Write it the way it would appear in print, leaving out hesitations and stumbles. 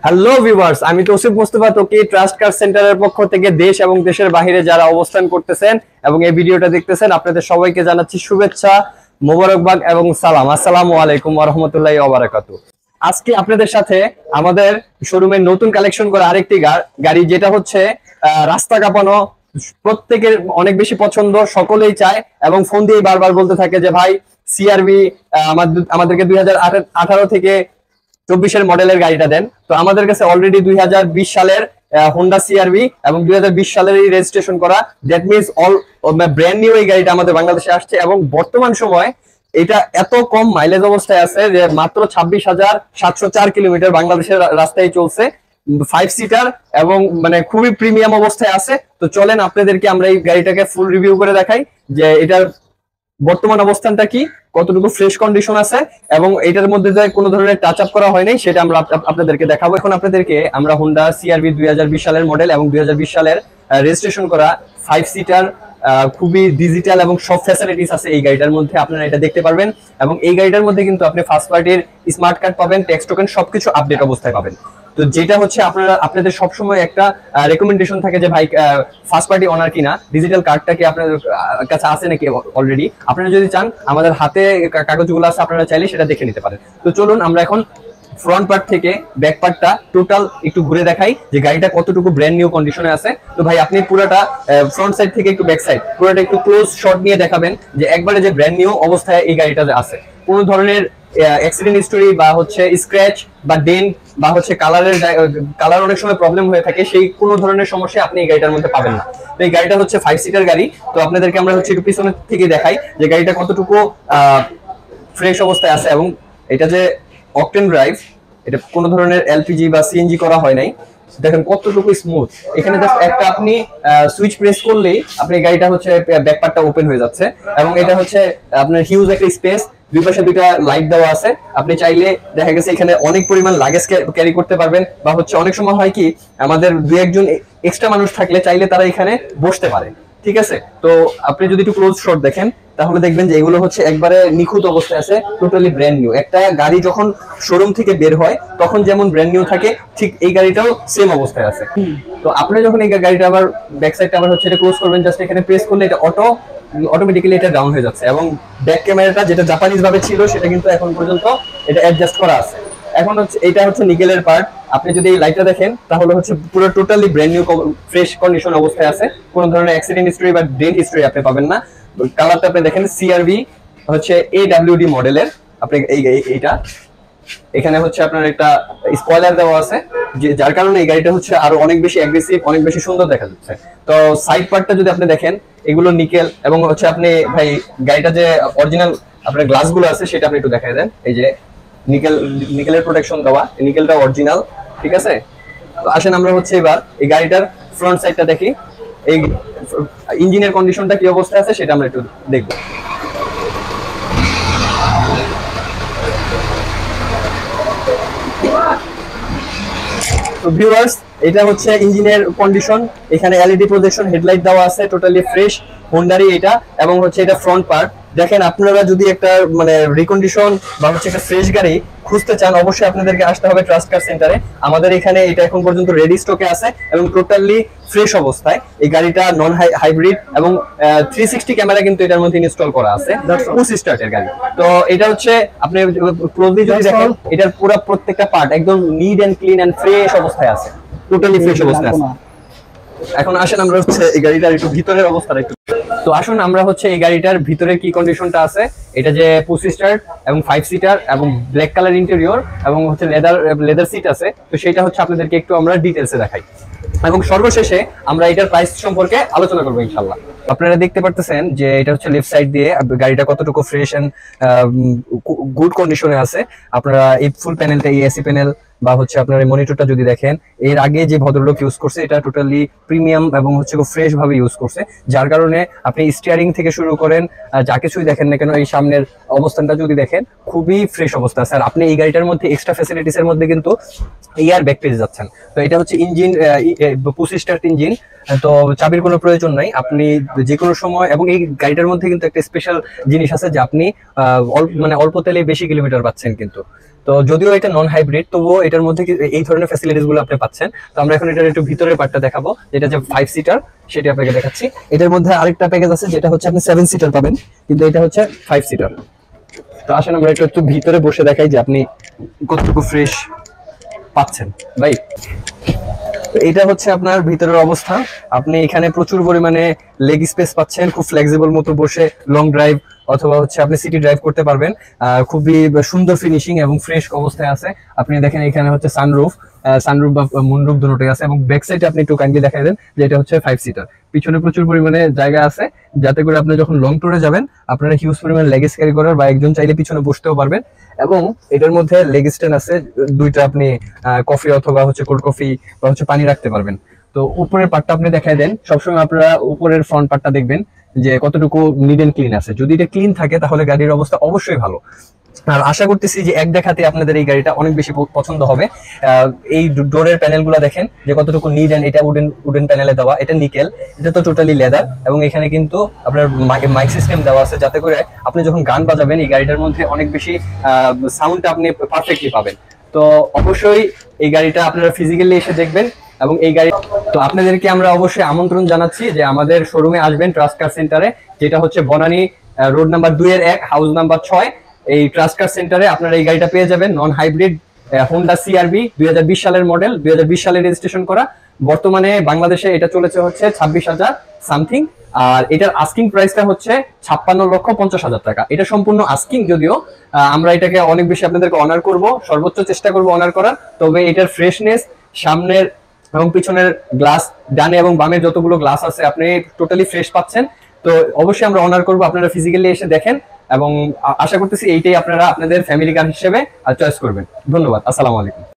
Hello viewers, আমি তৌসিফ মোস্তফা তোকে trust কার সেন্টারের পক্ষ থেকে দেশ এবং দেশের বাইরে যারা অবস্থান করতেছেন এবং এই ভিডিওটা দেখতেছেন আপনাদের সবাইকে জানাচ্ছি শুভেচ্ছা, মোবারকবাদ এবং সালাম। আসসালামু আলাইকুম ওয়া রাহমাতুল্লাহি ওয়া বারাকাতুহু। আজকে আপনাদের সাথে আমাদের শোরুমের নতুন কালেকশন করা আরেকটি গাড়ি, যেটা হচ্ছে রাস্তা কাঁপানো, প্রত্যেকের অনেক বেশি পছন্দ, সকলেই চায় এবং ফোন দিয়ে বারবার বলতে থাকে যে ভাই সিআরভি আমাদেরকে 2018 থেকে 24-এর মডেলের গাড়িটা দেন। তো আমাদের কাছে অলরেডি 2020 সালের হোন্ডা সিআরভি এবং 2020 সালের রেজিস্ট্রেশন করা, that means all brand new এই গাড়িটা আমাদের বাংলাদেশে আসছে এবং বর্তমান সময় এটা এত কম মাইলেজ অবস্থায় আছে যে মাত্র 26,704 কিলোমিটার বাংলাদেশের রাস্তায় চলছে, 5 সিটার এবং মানে খুবই প্রিমিয়াম অবস্থায় আছে। তো চলেন আপনাদেরকে আমরা এই গাড়িটাকে ফুল রিভিউ করে দেখাই যে এটার বর্তমান অবস্থানটা কি, কতটুকু ফ্রেশ কন্ডিশন আছে এবং এটার মধ্যে যে কোনো ধরনের টাচ আপ করা হয়নি সেটা আমরা আপনাদেরকে দেখাবো। এখন আপনাদেরকে আমরা হোন্ডা সিআরভি 2020 সালের মডেল এবং 2020 সালের রেজিস্ট্রেশন করা 5 সিটার, খুবই ডিজিটাল এবং সব ফ্যাসিলিটিস আছে এই গাড়িটার মধ্যে, আপনারা এটা দেখতে পারবেন। এবং এই গাড়িটার মধ্যে কিন্তু আপনি ফার্স্ট পার্টির স্মার্ট কার্ড পাবেন, ট্যাক্স টোকেন সবকিছু আপডেট অবস্থায় পাবেন। তো যেটা হচ্ছে আপনাদের সবসময় একটা রেকমেন্ডেশন থাকে যে ভাই ফার্স্ট পার্টি ওনার কিনা ডিজিটাল কার্ডটা কি আপনাদের কাছে আছে নাকি অলরেডি। আপনারা যদি চান আমাদের হাতে কাগজগুলো আছে, আপনারা চাইলে সেটা দেখে নিতে পারেন। তো চলুন আমরা এখন ফ্রন্ট পার্ট থেকে ব্যাক পার্টটা টোটাল একটু ঘুরে দেখাই যে গাড়িটা কতটুকু ব্র্যান্ড নিউ কন্ডিশনে আছে। তো ভাই আপনি পুরোটা ফ্রন্ট সাইড থেকে একটু ব্যাক সাইড পুরোটা একটু ক্লোজ শট নিয়ে দেখাবেন যে একবারে যে ব্র্যান্ড নিউ অবস্থায় এই গাড়িটা আছে, কোনো ধরনের অ্যাক্সিডেন্ট হিস্টোরি বা হচ্ছে স্ক্র্যাচ বা ডেন্ট বা হচ্ছে কালার অনেক সময় প্রবলেম হয়ে থাকে, সেই কোনো ধরনের সমস্যা আপনি এই গাড়িটার মধ্যে পাবেন না। তো এই গাড়িটা হচ্ছে 5 সিটার গাড়ি। তো আপনাদেরকে আমরা হচ্ছে একটু পিছনের থেকে দেখাই যে গাড়িটা কতটুকু ফ্রেশ অবস্থায় আছে এবং এটা যে অকটেন ড্রাইভ, এটা কোনো ধরনের এলপিজি বা সিএনজি করা হয় নাই। দেখেন কতটুকু স্মুথ, এখানে জাস্ট একটা আপনি সুইচ প্রেস করলেই আপনি গাড়িটা হচ্ছে ব্যাক পার্টটা ওপেন হয়ে যাচ্ছে এবং এটা হচ্ছে আপনার হিউজ একটা স্পেস, দুই পাশে দুইটা লাইট দেওয়া আছে। আপনি চাইলে দেখা গেছে এখানে অনেক পরিমাণ লাগেজ ক্যারি করতে পারবেন বা হচ্ছে অনেক সময় হয় কি আমাদের দুই একজন এক্সট্রা মানুষ থাকলে চাইলে তারা এখানে বসতে পারে, ঠিক আছে। তো আপনি যদি একটু ক্লোজ শট দেখেন তাহলে দেখবেন যে এগুলো হচ্ছে একবারে নিখুঁত অবস্থায় আছে, টোটালি ব্র্যান্ড নিউ। একটা গাড়ি যখন শোরুম থেকে বের হয় তখন যেমন ব্র্যান্ড নিউ থাকে, ঠিক এই গাড়িটাও সেম অবস্থায় আছে। তো আপনি যখন এই গাড়িটা আবার ব্যাক সাইডটা আবার হচ্ছে এটা ক্লোজ করবেন, জাস্ট এখানে প্রেস করলে এটা অটোমেটিক্যালি এটা ডাউন হয়ে যাচ্ছে এবং ব্যাক ক্যামেরাটা যেটা জাপানিজ ভাবে ছিল সেটা কিন্তু এখন পর্যন্ত এটা অ্যাডজাস্ট করা আছে। এখন হচ্ছে এটা হচ্ছে নিকেলের পার্ট। আপনি যদি এই লাইটটা দেখেন তাহলে হচ্ছে পুরো totally brand new fresh condition অবস্থায় আছে, কোনো ধরনের অ্যাক্সিডেন্ট হিস্টরি বা ডেন্ট হিস্টরি আপনি পাবেন না। কালারটা আপনি দেখেন সিআরভি হচ্ছে AWD মডেলের, আপনি এইটা এখানে হচ্ছে আপনার একটা স্পয়লার দেওয়া আছে যে যার কারণে এই গাড়িটা হচ্ছে আরো অনেক বেশি অ্যাগ্রেসিভ, অনেক বেশি সুন্দর দেখা যাচ্ছে। তো সাইড পার্টটা যদি আপনি দেখেন এগুলো নিকেল এবং হচ্ছে আপনি ভাই গাড়িটা যে অরিজিনাল আপনার গ্লাসগুলো আছে সেটা আপনি একটু দেখাই দেন। এই যে নিকেলের প্রোটেকশন দেওয়া, নিকেলটা অরিজিনাল, ঠিক আছে। তো আসেন আমরা হচ্ছে এবার এই গাড়িটার ফ্রন্ট সাইডটা দেখি, এই ইঞ্জিনের কন্ডিশনটা কি অবস্থায় আছে সেটা আমরা একটু দেখব। তো ভিউয়ার্স, এটা হচ্ছে ইঞ্জিনের কন্ডিশন, এখানে এলইডি প্রজেকশন হেডলাইট দেওয়া আছে, টোটালি ফ্রেশ হোন্ডারই এটা। এবং হচ্ছে এটা ফ্রন্ট পার্ট দেখেন, আপনারা যদি একটা মানে রিকন্ডিশন বা হচ্ছে একটা ফ্রেশ গাড়ি খুঁজতে চান অবশ্যই আপনাদেরকে আসতে হবে ট্রাস্ট কার সেন্টারে। আমাদের এখানে এটা এখন পর্যন্ত রেডি স্টকে আছে এবং টোটালি ফ্রেশ অবস্থায়। এই গাড়িটা নন হাইব্রিড এবং 360 ক্যামেরা কিন্তু এটার মধ্যে ইনস্টল করা আছে, পুশ স্টার্টের গাড়ি। তো এটা হচ্ছে আপনি ক্লোজলি যদি দেখেন এটার পুরো প্রত্যেকটা পার্ট একদম neat and clean and fresh অবস্থায় আছে, টোটালি ফ্রেশ অবস্থায় আছে। এখন আসেন আমরা হচ্ছে এই গাড়িটার একটু ভিতরের অবস্থাটা একটু। তো আসুন আমরা হচ্ছে এই গাড়িটার ভিতরের কি কন্ডিশনটা আছে, এটা যে পুশ স্টার্ট এবং 5 সিটার এবং ব্ল্যাক কালার ইন্টেরিয়র এবং হচ্ছে লেদার সিট আছে, তো সেটা হচ্ছে আপনাদেরকে একটু আমরা ডিটেইলসে দেখাই এবং সর্বশেষে আমরা এটার প্রাইস সম্পর্কে আলোচনা করবো ইনশাআল্লাহ। আপনারা দেখতে পারতেছেন যে এটা হচ্ছে লেফট সাইড দিয়ে গাড়িটা কতটুকু ফ্রেশ এন্ড গুড কন্ডিশনে আছে। আপনারা এই ফুল প্যানেলটা, এই এসি প্যানেল বা হচ্ছে আপনার এই মনিটরটা যদি দেখেন, এর আগে যে ভদ্রলোক ইউজ করছে এটা টোটালি প্রিমিয়াম এবং হচ্ছে ফ্রেশ ভাবে ইউজ করছে, যার কারণে আপনি স্টিয়ারিং থেকে শুরু করেন যা কিছুই দেখেন না কেন এই সামনের অবস্থানটা যদি দেখেন খুবই ফ্রেশ অবস্থা আছে। আর আপনি এই গাড়িটার মধ্যে এক্সট্রা ফ্যাসিলিটিস এর মধ্যে কিন্তু এয়ার ব্যাগ পেয়ে যাচ্ছেন। তো এটা হচ্ছে ইঞ্জিন পুশ স্টার্ট ইঞ্জিন, তো চাবির কোনো প্রয়োজন নাই, আপনি যে কোনো সময়, এবং এই গাড়িটার মধ্যে কিন্তু একটা স্পেশাল জিনিস আছে যে আপনি অল্প তেলে বেশি কিলোমিটার পাচ্ছেন কিন্তু। তো যদিও এটা নন হাইব্রিড, তবুও এটার মধ্যে এই ধরনের ফ্যাসিলিটিস গুলো আপনি পাচ্ছেন। তো আমরা এখন এটার একটু ভিতরের পার্টটা দেখাবো, যেটা যে 5 সিটার, সেটা আপনাকে দেখাচ্ছি। এটার মধ্যে আরেকটা প্যাকেজ আছে যেটা হচ্ছে আপনি 7 সিটার পাবেন, কিন্তু এটা হচ্ছে 5 সিটার। তো আসেন আমরা একটু ভিতরে বসে দেখাই যে আপনি কতটুকু ফ্রেশ পাচ্ছেন ভাই। এটা হচ্ছে আপনার ভিতরের অবস্থা। আপনি এখানে প্রচুর পরিমাণে লেগ স্পেস পাচ্ছেন, খুব ফ্লেক্সিবল মতো বসে লং ড্রাইভ অথবা হচ্ছে আপনি সিটি ড্রাইভ করতে পারবেন। খুবই সুন্দর ফিনিশিং এবং ফ্রেশ অবস্থায় আছে। আপনি দেখেন এখানে হচ্ছে সানরুফ বা মুনরুফ দুটোই আছে, এবং ব্যাক সাইডে আপনি একটু কাইন্ডলি দেখাই দেন যে এটা হচ্ছে 5 সিটার। পিছনে প্রচুর পরিমাণে জায়গা আছে, যাতে করে আপনি যখন লং ট্যুরে যাবেন আপনারা হিউজ পরিমাণে লেগেজ ক্যারি করার, বা একজন চাইলে পিছনে বসতেও পারবেন। এবং এটার মধ্যে লেগ স্ট্যান্ড আছে দুইটা, আপনি কফি অথবা হচ্ছে কোল্ড কফি বা হচ্ছে পানি রাখতে পারবেন। তো উপরের পার্টটা আপনি দেখাই দেন। সবসময় আপনারা উপরের ফ্রন্ট পার্টটা দেখবেন যে কতটুকু নিট এন্ড ক্লিন আছে। যদি এটা ক্লিন থাকে তাহলে গাড়ির অবস্থা অবশ্যই ভালো। আর আশা করতেছি যে এক দেখাতে আপনাদের এই গাড়িটা অনেক বেশি পছন্দ হবে। এই ডোরের প্যানেল গুলা দেখেন যে কতটুকু নিট এন্ড, এটা উডেন প্যানেলে দেওয়া, এটা নিকেল, এটা তো টোটালি লেদার। এবং এখানে কিন্তু আপনার মাইক সিস্টেম দেওয়া আছে, যাতে করে আপনি যখন গান বাজাবেন এই গাড়িটার মধ্যে অনেক বেশি সাউন্ডটা আপনি পারফেক্টলি পাবেন। তো অবশ্যই এই গাড়িটা আপনারা ফিজিক্যালি এসে দেখবেন। এবং এই গাড়ি তো আপনাদেরকে আমরা অবশ্যই আমন্ত্রণ জানাচ্ছি যে আমাদের শোরুমে আসবেন, ট্রাস্ট কার সেন্টারে, যেটা হচ্ছে Banani road number 2-1, house number 6। এই ট্রাস্ট কার সেন্টারে আপনারা এই গাড়িটা পেয়ে যাবেন, নন হাইব্রিড হোন্ডা সিআরভি 2020 সালের মডেল, 2020 সালে রেজিস্ট্রেশন করা। বর্তমানে বাংলাদেশে এটা চলেছে হচ্ছে 26,000 সামথিং। আর এটার আস্কিং প্রাইসটা হচ্ছে 56,50,000 টাকা। এটা সম্পূর্ণ আস্কিং, যদিও আমরা এটাকে অনেক বেশি আপনাদেরকে অনার করব, সর্বোচ্চ চেষ্টা করব অনার করার। তবে এটার ফ্রেশনেস, সামনের এবং পিছনের গ্লাস, ডানে এবং বামে যতগুলো গ্লাস আছে আপনি টোটালি ফ্রেশ পাচ্ছেন। তো অবশ্যই আমরা অনার করব, আপনারা ফিজিক্যালি এসে দেখেন, এবং আশা করতেছি এইটাই আপনারা আপনাদের ফ্যামিলি কার হিসেবে চয়েস করবেন। ধন্যবাদ, আসসালামু আলাইকুম।